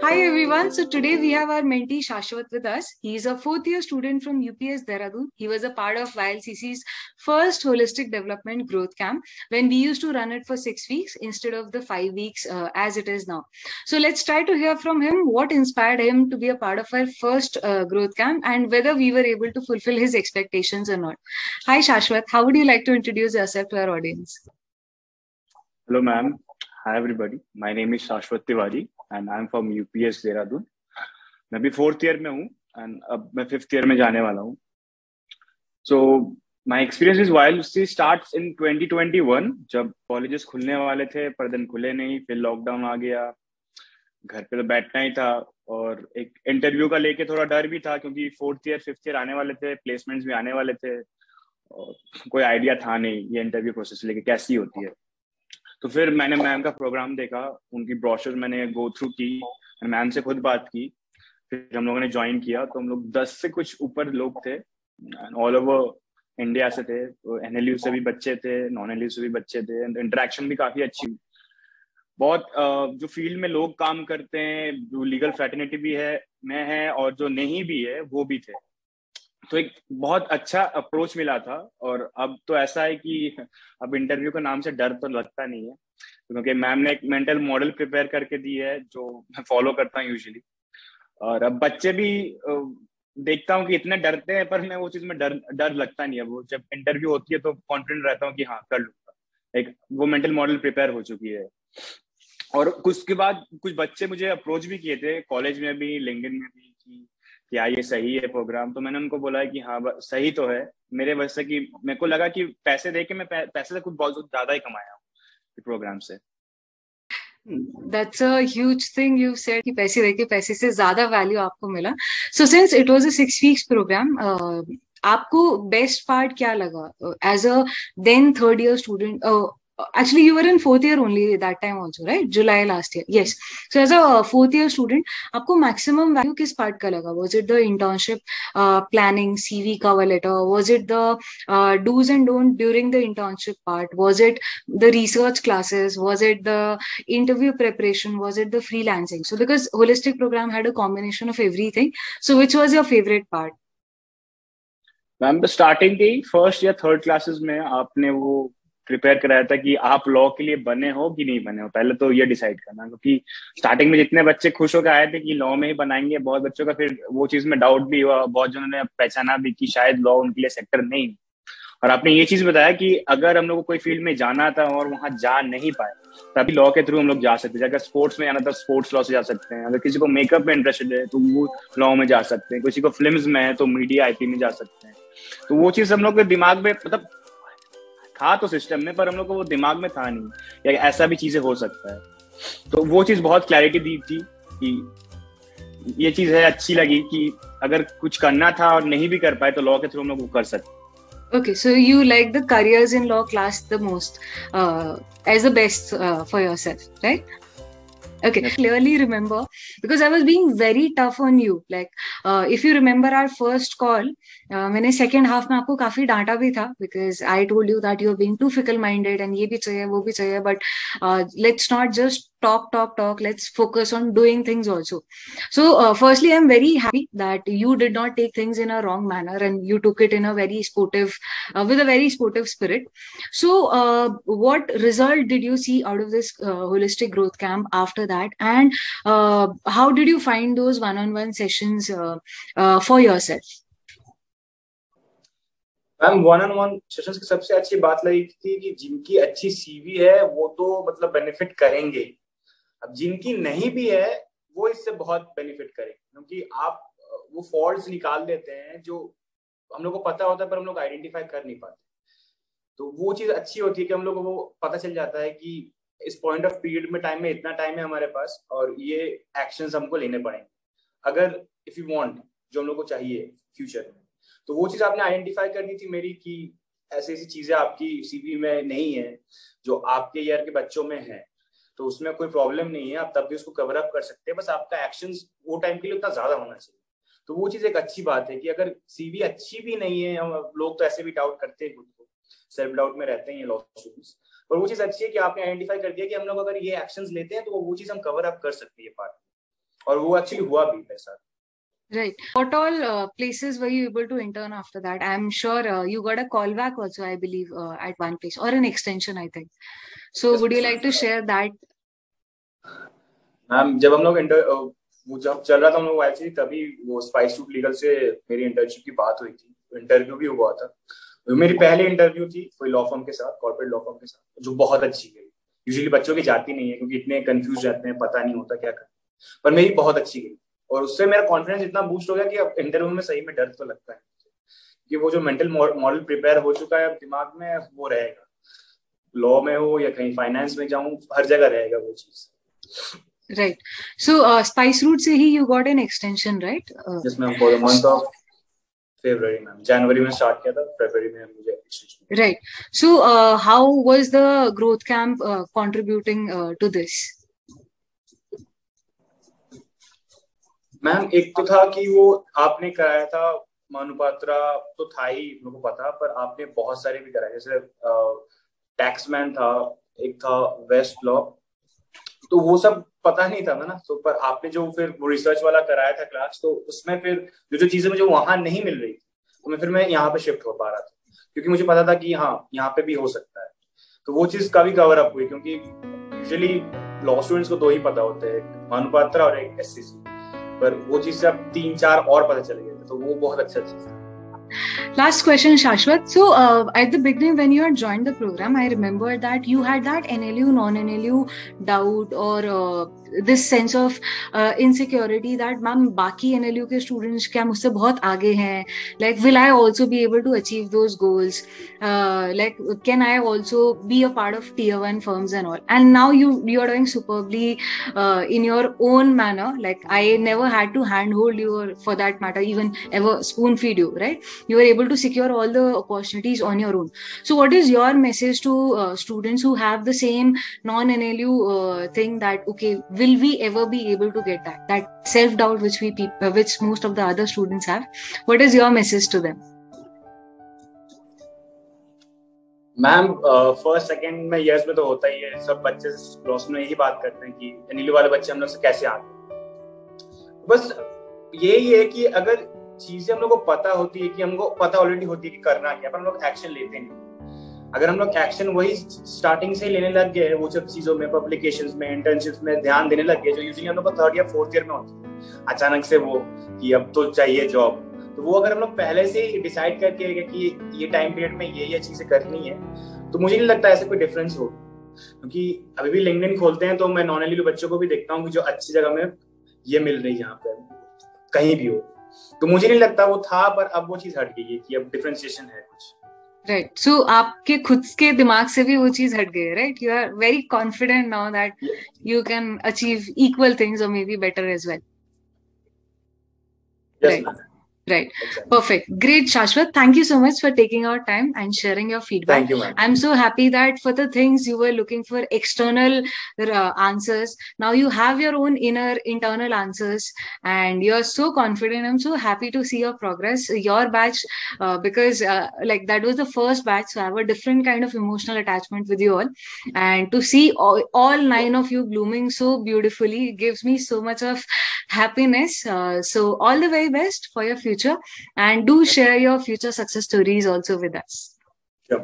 Hi everyone. So today we have our mentee Shashwat with us. He is a fourth year student from UPS Dehradun. He was a part of YLCC's first holistic development growth camp when we used to run it for 6 weeks instead of the 5 weeks as it is now. So let's try to hear from him what inspired him to be a part of our first growth camp and whether we were able to fulfill his expectations or not. Hi Shashwat, how would you like to introduce yourself to our audience? Hello ma'am. Hi everybody. My name is Shashwat Tiwari and I'm from UPS Dehradun. मैं भी 4th year में हूँ and अब मैं 5th year में जाने वाला हूँ. So my experience is YLC starts in 2021 जब कॉलेजेस खुलने वाले थे पर दिन खुले नहीं, फिर लॉकडाउन आ गया. घर पे तो बैठना ही था और एक इंटरव्यू का लेके थोड़ा डर भी था क्योंकि 4th ईयर 5th ईयर आने वाले थे, प्लेसमेंट्स भी आने वाले थे और कोई आइडिया था नहीं ये इंटरव्यू प्रोसेस लेके कैसी होती है. तो फिर मैंने मैम का प्रोग्राम देखा, उनकी ब्रोशर मैंने गो थ्रू की, मैम से खुद बात की, फिर हम लोगों ने ज्वाइन किया. तो हम लोग 10 से कुछ ऊपर लोग थे, ऑल ओवर इंडिया से थे. NLU से भी बच्चे थे, नॉन NLU से भी बच्चे थे. इंटरेक्शन भी काफी अच्छी. बहुत जो फील्ड में लोग काम करते हैं, जो लीगल फ्रेटर्निटी भी है में है और जो नहीं भी है वो भी थे. तो एक बहुत अच्छा अप्रोच मिला था. और अब तो ऐसा है कि अब इंटरव्यू के नाम से डर तो लगता नहीं है क्योंकि मैम ने एक मेंटल मॉडल प्रिपेयर करके दी है जो मैं फॉलो करता हूँ यूजुअली. और अब बच्चे भी देखता हूँ कि इतने डरते हैं पर मैं वो चीज में डर लगता नहीं है. वो जब इंटरव्यू होती है तो कॉन्फिडेंट रहता हूँ कि हाँ कर लूंगा. एक वो मेंटल मॉडल प्रिपेयर हो चुकी है. और कुछ के बाद कुछ बच्चे मुझे अप्रोच भी किए थे कॉलेज में भी, लिंक्डइन में भी, कि क्या ये सही है प्रोग्राम. तो मैंने उनको बोला कि हाँ सही तो है मेरे वजह से, कि मेरे को लगा कि पैसे देके मैं पैसे से कुछ बहुत ज्यादा ही कमाया हूँ प्रोग्राम से. That's a huge thing you said कि पैसे देके पैसे से ज्यादा वैल्यू आपको मिला. So since it was a 6 weeks program, आपको बेस्ट पार्ट क्या लगा as a then third year student? Actually you were in 4th year only that time also, right? July last year. Yes. So as a 4th year student, आपको maximum value किस part का लगा? Was it the internship planning, CV cover letter? Was it the do's and don't during the internship part? Was it the research classes? Was it the interview preparation? Was it the freelancing? So because holistic program had a combination of everything, so which was your favorite part? Ma'am starting के first या third classes में आपने वो prepare कराया था कि आप law के लिए बने हो कि नहीं बने हो. पहले तो ये डिसाइड करना, क्योंकि स्टार्टिंग में जितने बच्चे खुश होकर आए थे कि लॉ में ही बनाएंगे, बहुत बच्चों का फिर वो चीज में डाउट भी हुआ. बहुत जनों ने पहचाना भी कि शायद लॉ उनके लिए सेक्टर नहीं. और आपने ये चीज बताया कि अगर हम लोग को कोई फील्ड में जाना था और वहां जा नहीं पाए तभी लॉ के थ्रू हम लोग जा सकते हैं. अगर स्पोर्ट्स में जाना था स्पोर्ट्स लॉ से जा सकते हैं. अगर किसी को मेकअप में इंटरेस्टेड है तो वो लॉ में जा सकते हैं. किसी को फिल्म्स में है तो मीडिया IP में जा सकते हैं. तो वो चीज हम लोग के दिमाग में मतलब था तो सिस्टम में, पर हम लोग को वो दिमाग में था नहीं या ऐसा भी चीजें हो सकता है. तो वो चीज बहुत क्लैरिटी दी थी कि ये चीज है, अच्छी लगी कि अगर कुछ करना था और नहीं भी कर पाए तो लॉ के थ्रू हम लोग वो कर सकते. Okay, so you like the careers in law class the most as the best for yourself, right? Okay, yes. Clearly remember because I was being very tough on you. Like, if you remember our first call, मैंने second half में आपको काफी डांटा भी था because I told you that you're being too fickle-minded and ये भी चाहिए वो भी चाहिए. But let's not just talk. Let's focus on doing things also. So, firstly, I'm very happy that you did not take things in a wrong manner and you took it in a very sportive, with a very sportive spirit. So, what result did you see out of this holistic growth camp after that, and how did you find those one-on-one sessions for yourself? Ma'am 1-on-1 sessions की सबसे अच्छी बात लगी थी कि जिनकी अच्छी CV है वो तो मतलब बेनिफिट करेंगे. अब जिनकी नहीं भी है वो इससे बहुत बेनिफिट करेंगे क्योंकि आप वो फॉल्ट्स निकाल देते हैं जो हम लोग को पता होता है पर हम लोग आइडेंटिफाई कर नहीं पाते. तो वो चीज अच्छी होती है कि हम लोग को वो पता चल जाता है कि इस पॉइंट ऑफ पीरियड में टाइम में इतना टाइम है हमारे पास और ये एक्शंस हमको लेने पड़ेंगे अगर इफ यू वांट जो हम लोग को चाहिए फ्यूचर में. तो वो चीज आपने आइडेंटिफाई कर दी थी मेरी कि ऐसी ऐसी चीजें आपकी CV में नहीं है जो आपके ईयर के बच्चों में है. तो उसमें कोई प्रॉब्लम नहीं है, आप तब भी उसको कवर अप कर सकते हैं. बस आपका एक्शंस वो टाइम के लिए उतना ज्यादा होना चाहिए. तो वो चीज एक अच्छी बात है कि अगर CV अच्छी भी नहीं है, हम लोग तो ऐसे भी डाउट करते हैं, खुद को सेल्फ डाउट में रहते हैं ये लॉ स्टूडेंट्स, पर वो चीज अच्छी है कि आपने आइडेंटिफाई कर दिया कि हम लोग अगर ये एक्शंस लेते हैं तो वो चीज हम कवर अप कर सकते हैं ये पार्ट. और वो एक्चुअली हुआ भी मेरे साथ. Right. What all places were you able to intern after that? I'm sure you got a call back also, I believe, at one place, or an extension, I think. So Yes, would you like to share that? Ma'am जब हम लोग वो जब चल रहा था हम लोग आए थे तभी वो स्पाइस रूट लीगल से मेरी इंटर्नशिप की बात हुई थी. इंटरव्यू भी हुआ था. मेरी पहली इंटरव्यू थी कोई लॉ फर्म के साथ, कॉर्पोरेट लॉ फर्म के साथ, जो बहुत अच्छी गई. यूजुअली बच्चों की जाती नहीं है क्योंकि इतने कंफ्यूज रहते हैं, पता नहीं होता क्या करना, पर मेरी बहुत अच्छी गई. और उससे मेरा कॉन्फिडेंस इतना बूस्ट हो गया कि अब इंटरव्यू में सही में डर तो लगता है कि वो जो मेंटल मॉडल प्रिपेयर हो चुका है दिमाग में वो रहेगा. लॉ में हो या कहीं फाइनेंस में जाऊं, हर जगह रहेगा वो चीज. Right. So Spice Route से ही you got an extension, right? Yes, ma'am. For the month of February, ma'am. January में start किया था, February में मुझे extension. Right. So how was the growth camp contributing to this? Ma'am एक तो था कि वो आपने कराया था मानुपात्रा तो था ही मेरे को पता, पर आपने बहुत सारे भी कराए. जैसे टैक्समैन था, एक था वेस्ट लॉ, तो वो सब पता नहीं था ना. तो पर आपने जो फिर वो रिसर्च वाला कराया था क्लास, तो उसमें फिर जो चीजें मुझे वहां नहीं मिल रही थी तो मैं यहाँ पे शिफ्ट हो पा रहा था क्योंकि मुझे पता था कि हाँ यहाँ पे भी हो सकता है. तो वो चीज का भी कवर अप हुई क्योंकि यूजुअली लॉ स्टूडेंट्स को दो ही पता होते हैं, मानुपात्रा और एक एससीसी, पर वो चीज से अब 3-4 और पता चल गए थे, तो वो बहुत अच्छा चीज था. Last question, Shashwat. So, at the beginning, when you had joined the program, I remember that you had that NLU, non-NLU doubt or this sense of insecurity that, ma'am, बाकी NLU के students क्या मुझसे बहुत आगे हैं? Like, will I also be able to achieve those goals? Like, can I also be a part of tier 1 firms and all? And now you are doing superbly in your own manner. Like, I never had to handhold you, or for that matter, even ever spoon feed you, right? You were able to secure all the opportunities on your own. So what is your message to students who have the same non-NLU thing that, okay, will we ever be able to get that self-doubt which most of the other students have? What is your message to them? Ma'am first second में yes में तो होता ही है. सब बच्चे class में यही बात करते हैं कि एनएलयू वाले बच्चे हम लोग से कैसे आते. बस यही है कि अगर चीजें हम लोग को पता होती है कि हमको पता ऑलरेडी होती है कि करना क्या, पर हम लोग एक्शन लेते नहीं. अगर हम लोग एक्शन वही स्टार्टिंग से ही लेने लग गए वो सब चीजों में, पब्लिकेशंस में, इंटर्नशिप्स में ध्यान देने लग गए, जो यूजुअली हम लोग को 3rd या 4th ईयर में होती है, अचानक से वो कि अब तो चाहिए जॉब, तो वो अगर हम लोग पहले से ही डिसाइड करके कि ये टाइम पीरियड में ये चीजें करनी है, तो मुझे नहीं लगता ऐसे कोई डिफरेंस हो. क्योंकि अभी भी लिंक्डइन खोलते हैं तो मैं नॉन एलयू बच्चों को भी देखता हूँ कि जो अच्छी जगह में ये मिल रही है यहाँ पे कहीं भी हो, तो मुझे नहीं लगता वो था, पर अब वो चीज हट गई है कि अब डिफरेंशिएशन है कुछ. राइट. सो आपके खुद के दिमाग से भी वो चीज हट गई है, right? You are very confident now that you can achieve equal things और may be better as well. Right. Exactly. Perfect. Great, Shashwat. Thank you so much for taking our time and sharing your feedback. Thank you, ma'am. I'm so happy that for the things you were looking for external answers, now you have your own internal answers, and you're so confident. I'm so happy to see your progress. Your batch, because like that was the first batch, so I have a different kind of emotional attachment with you all, and to see all 9 of you blooming so beautifully gives me so much of happiness. So all the very best for your future, and do share your future success stories also with us. Sure.